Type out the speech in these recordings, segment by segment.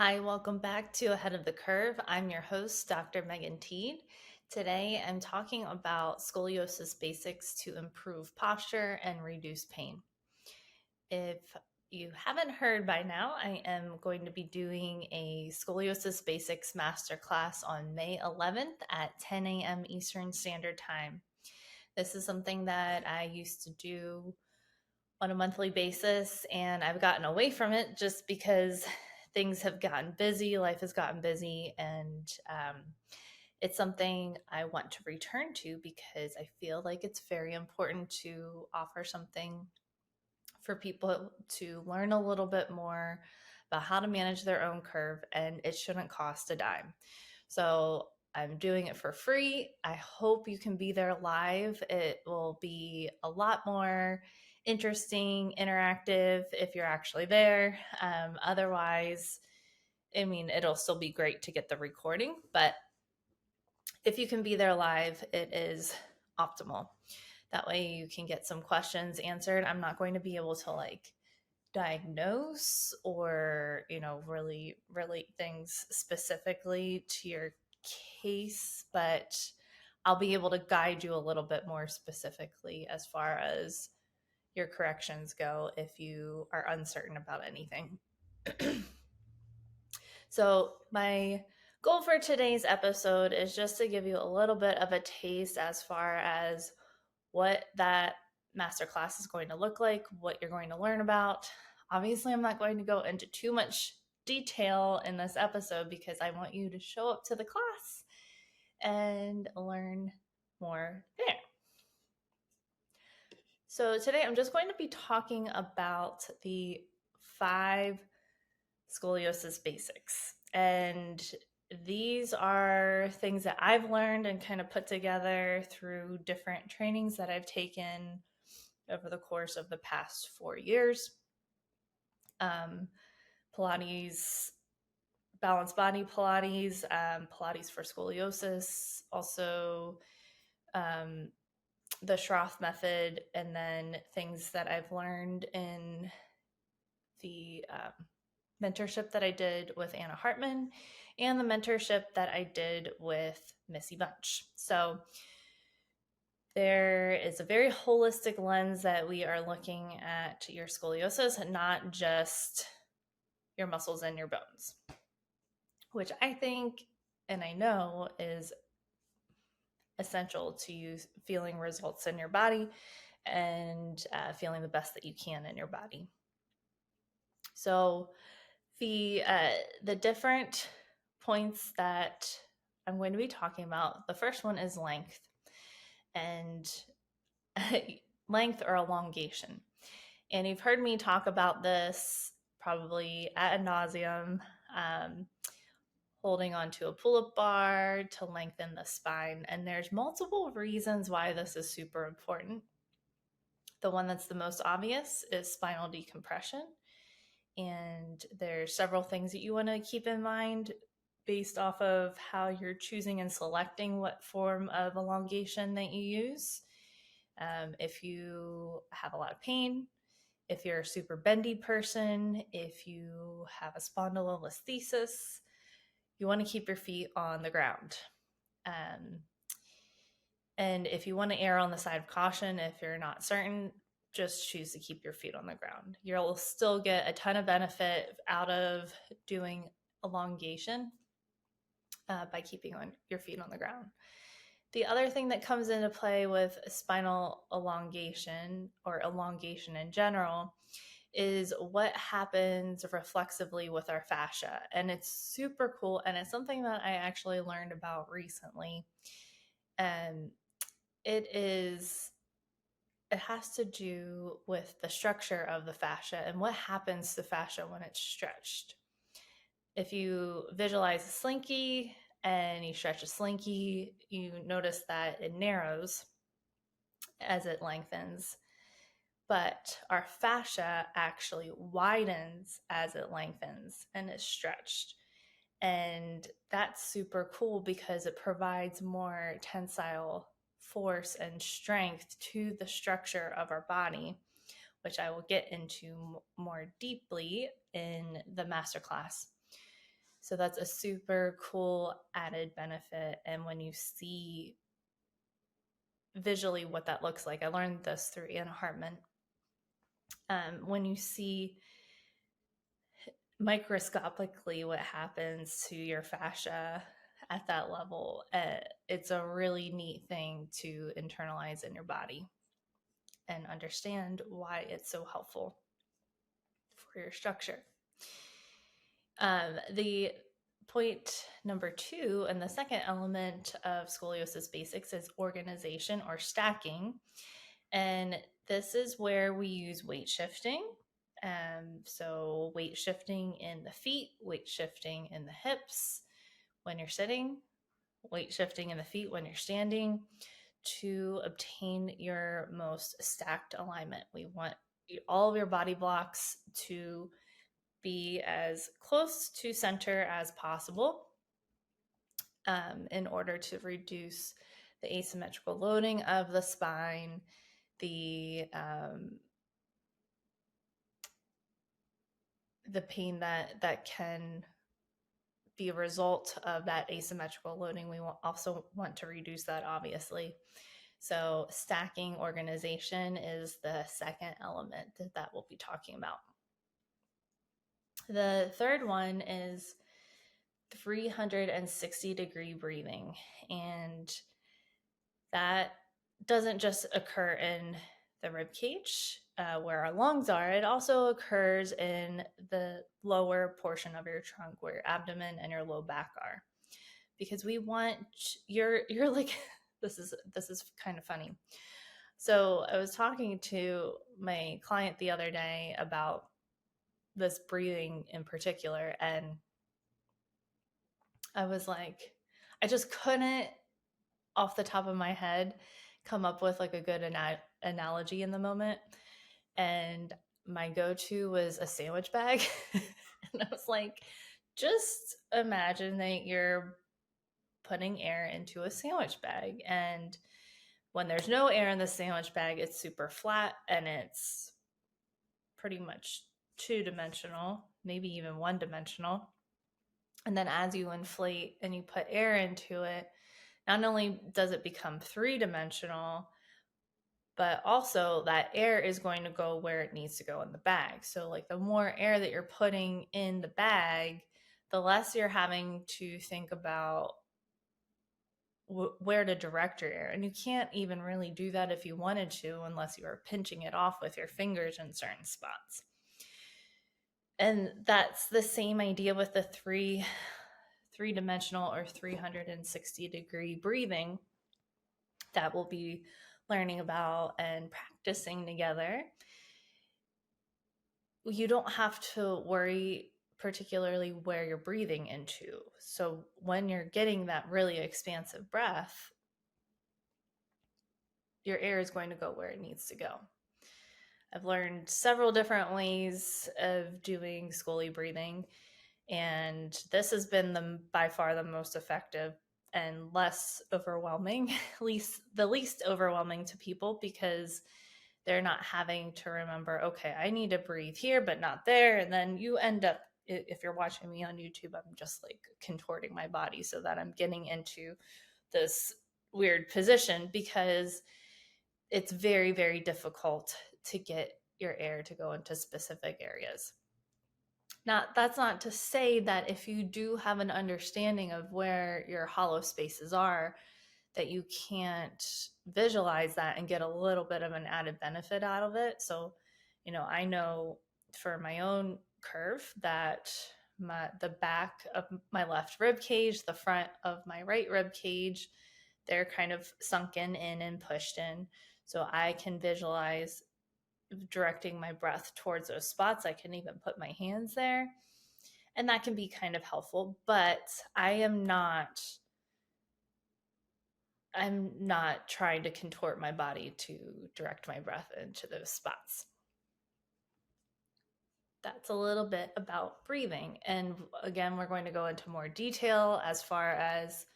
Hi, welcome back to Ahead of the Curve. I'm your host, Dr. Megan Teed. Today I'm talking about scoliosis basics to improve posture and reduce pain. If you haven't heard by now, I am going to be doing a scoliosis basics masterclass on May 11th at 10 a.m. Eastern Standard Time. This is something that I used to do on a monthly basis, and I've gotten away from it just because things have gotten busy, life has gotten busy, and it's something I want to return to because I feel like it's very important to offer something for people to learn a little bit more about how to manage their own curve, and it shouldn't cost a dime. So I'm doing it for free. I hope you can be there live. It will be a lot more interesting, interactive if you're actually there. Otherwise, it'll still be great to get the recording, but if you can be there live, it is optimal. That way you can get some questions answered. I'm not going to be able to diagnose or, really relate things specifically to your case, but I'll be able to guide you a little bit more specifically as far as your corrections go if you are uncertain about anything. So, my goal for today's episode is just to give you a little bit of a taste as far as what that masterclass is going to look like, what you're going to learn about. Obviously, I'm not going to go into too much detail in this episode because I want you to show up to the class and learn more there. So today I'm just going to be talking about the 5 scoliosis basics. And these are things that I've learned and kind of put together through different trainings that I've taken over the course of the past 4 years. Pilates, balanced body Pilates, Pilates for scoliosis, also the Schroth method, and then things that I've learned in the mentorship that I did with Anna Hartman and the mentorship that I did with Missy Bunch. So there is a very holistic lens that we are looking at your scoliosis and not just your muscles and your bones, which I think and I know is essential to you feeling results in your body and feeling the best that you can in your body. So the different points that I'm going to be talking about, the first one is length and length or elongation. And you've heard me talk about this probably ad nauseum, holding onto a pull-up bar to lengthen the spine. And there's multiple reasons why this is super important. The one that's the most obvious is spinal decompression. And there's several things that you want to keep in mind based off of how you're choosing and selecting what form of elongation that you use. If you have a lot of pain, if you're a super bendy person, if you have a spondylolisthesis, you want to keep your feet on the ground. And if you want to err on the side of caution, if you're not certain, just choose to keep your feet on the ground. You'll still get a ton of benefit out of doing elongation by keeping your feet on the ground. The other thing that comes into play with spinal elongation or elongation in general is what happens reflexively with our fascia. And it's super cool. And it's something that I actually learned about recently. And it has to do with the structure of the fascia and what happens to the fascia when it's stretched. If you visualize a slinky and you stretch a slinky, you notice that it narrows as it lengthens, but our fascia actually widens as it lengthens and is stretched. And that's super cool because it provides more tensile force and strength to the structure of our body, which I will get into more deeply in the masterclass. So that's a super cool added benefit. And when you see visually what that looks like, I learned this through Anna Hartman. When you see microscopically what happens to your fascia at that level, it's a really neat thing to internalize in your body and understand why it's so helpful for your structure. The point number 2 and the second element of scoliosis basics is organization or stacking. And this is where we use weight shifting. So weight shifting in the feet, weight shifting in the hips when you're sitting, weight shifting in the feet when you're standing, to obtain your most stacked alignment. We want all of your body blocks to be as close to center as possible, in order to reduce the asymmetrical loading of the spine, the pain that can be a result of that asymmetrical loading. We also want to reduce that, obviously. So stacking organization is the second element that we'll be talking about. The third one is 360-degree breathing. And that doesn't just occur in the rib cage, where our lungs are. It also occurs in the lower portion of your trunk, where your abdomen and your low back are, because we want you're like this is kind of funny. So I was talking to my client the other day about this breathing in particular, and I was like, I just couldn't off the top of my head come up with like a good analogy in the moment. And my go-to was a sandwich bag. And I was like, just imagine that you're putting air into a sandwich bag. And when there's no air in the sandwich bag, it's super flat and it's pretty much two-dimensional, maybe even one-dimensional. And then as you inflate and you put air into it, not only does it become three-dimensional, but also that air is going to go where it needs to go in the bag. So like the more air that you're putting in the bag, the less you're having to think about where to direct your air. And you can't even really do that if you wanted to, unless you are pinching it off with your fingers in certain spots. And that's the same idea with the three-dimensional or 360-degree breathing that we'll be learning about and practicing together. You don't have to worry particularly where you're breathing into. So when you're getting that really expansive breath, your air is going to go where it needs to go. I've learned several different ways of doing Scoli breathing, and this has been by far the most effective and less overwhelming, the least overwhelming to people, because they're not having to remember, okay, I need to breathe here, but not there. And then you end up, if you're watching me on YouTube, I'm just like contorting my body so that I'm getting into this weird position, because it's very, very difficult to get your air to go into specific areas. Now, that's not to say that if you do have an understanding of where your hollow spaces are, that you can't visualize that and get a little bit of an added benefit out of it. So, I know for my own curve that the back of my left rib cage, the front of my right rib cage, they're kind of sunken in and pushed in. So I can visualize directing my breath towards those spots. I can even put my hands there, and that can be kind of helpful, but I'm not trying to contort my body to direct my breath into those spots. That's a little bit about breathing. And again, we're going to go into more detail as far as,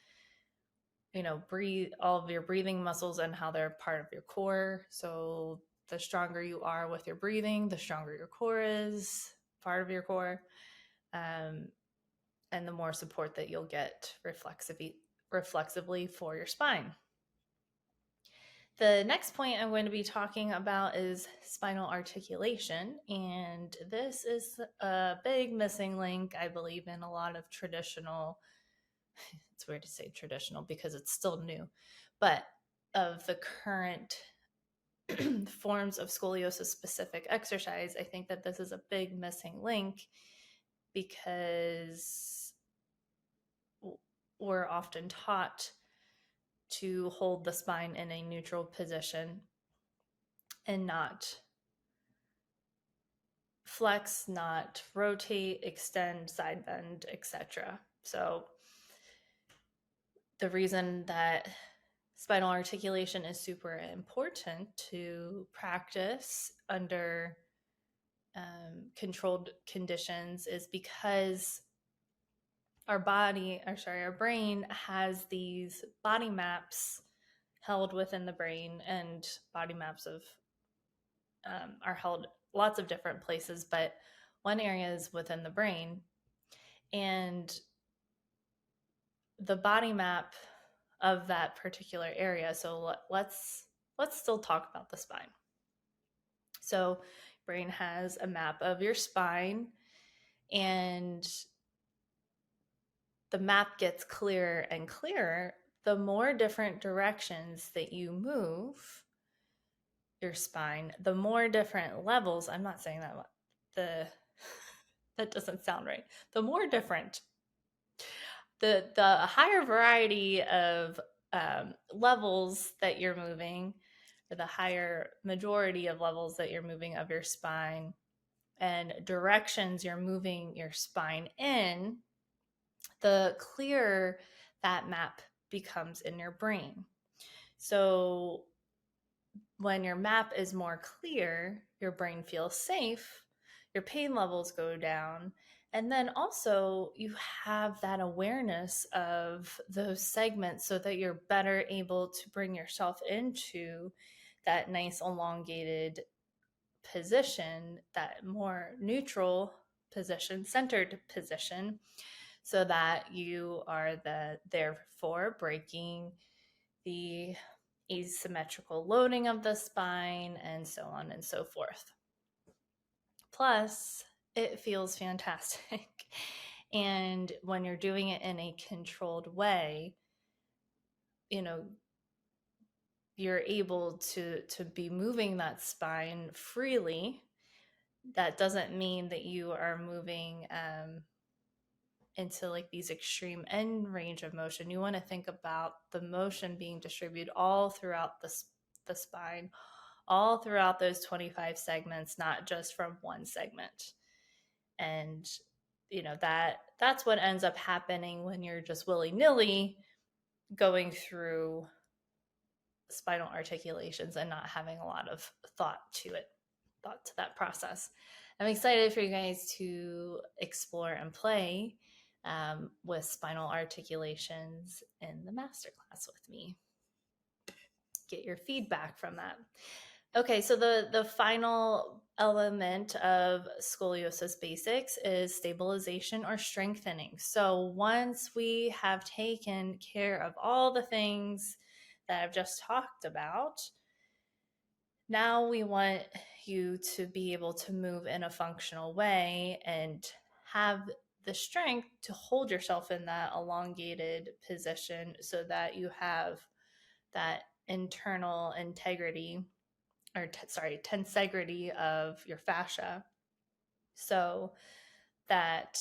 breathe all of your breathing muscles and how they're part of your core. So the stronger you are with your breathing, the stronger your core is, part of your core. and the more support that you'll get reflexively for your spine. The next point I'm going to be talking about is spinal articulation, and this is a big missing link, I believe, in a lot of traditional, it's weird to say traditional because it's still new, but of the current forms of scoliosis specific exercise. I think that this is a big missing link because we're often taught to hold the spine in a neutral position and not flex, not rotate, extend, side bend, etc. So the reason that spinal articulation is super important to practice under controlled conditions is because our brain has these body maps held within the brain, and body maps are held lots of different places, but one area is within the brain, and the body map of that particular area. So let's still talk about the spine. So brain has a map of your spine, and the map gets clearer and clearer the more different directions that you move your spine, the more different levels. I'm not saying that that doesn't sound right. The more different, the higher variety of levels that you're moving, or the higher majority of levels that you're moving of your spine and directions you're moving your spine in, the clearer that map becomes in your brain. So when your map is more clear, your brain feels safe, your pain levels go down, and then also you have that awareness of those segments so that you're better able to bring yourself into that nice elongated position, that more neutral position, centered position, so that you are therefore breaking the asymmetrical loading of the spine and so on and so forth. Plus, it feels fantastic. And when you're doing it in a controlled way, you're able to be moving that spine freely. That doesn't mean that you are moving into like these extreme end range of motion. You want to think about the motion being distributed all throughout the spine, all throughout those 25 segments, not just from one segment. And that's what ends up happening when you're just willy-nilly going through spinal articulations and not having a lot of thought to that process. I'm excited for you guys to explore and play with spinal articulations in the masterclass with me. Get your feedback from that. Okay, so the final element of scoliosis basics is stabilization or strengthening. So once we have taken care of all the things that I've just talked about, now we want you to be able to move in a functional way and have the strength to hold yourself in that elongated position so that you have that internal integrity tensegrity of your fascia, so that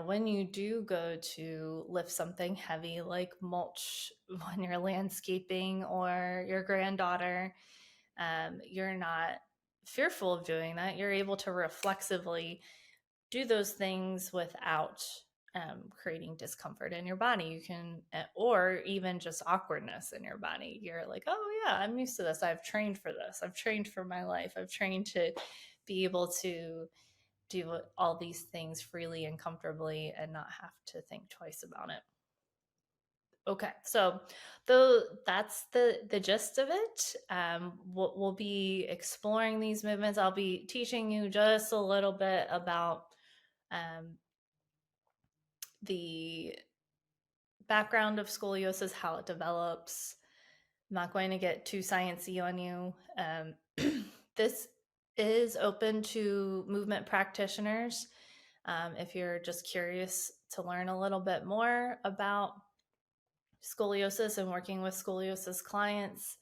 when you do go to lift something heavy like mulch when you're landscaping or your granddaughter, you're not fearful of doing that. You're able to reflexively do those things without creating discomfort in your body. You can, or even just awkwardness in your body. You're like, oh yeah, I'm used to this. I've trained for this. I've trained for my life. I've trained to be able to do all these things freely and comfortably and not have to think twice about it. Okay, so that's the gist of it. We'll be exploring these movements. I'll be teaching you just a little bit about the background of scoliosis, how it develops. I'm not going to get too sciencey on you. This is open to movement practitioners. If you're just curious to learn a little bit more about scoliosis and working with scoliosis clients,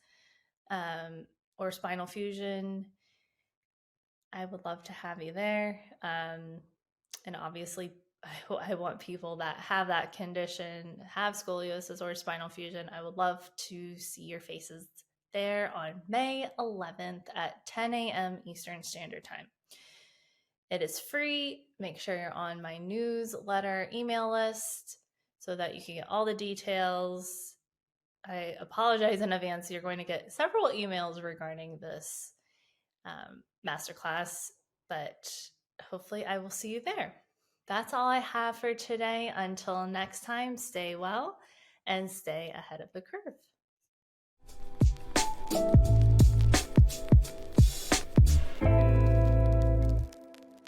or spinal fusion, I would love to have you there. And obviously, I want people that have that condition, have scoliosis or spinal fusion. I would love to see your faces there on May 11th at 10 a.m. Eastern Standard Time. It is free. Make sure you're on my newsletter email list so that you can get all the details. I apologize in advance. You're going to get several emails regarding this masterclass, but hopefully I will see you there. That's all I have for today. Until next time, stay well and stay ahead of the curve.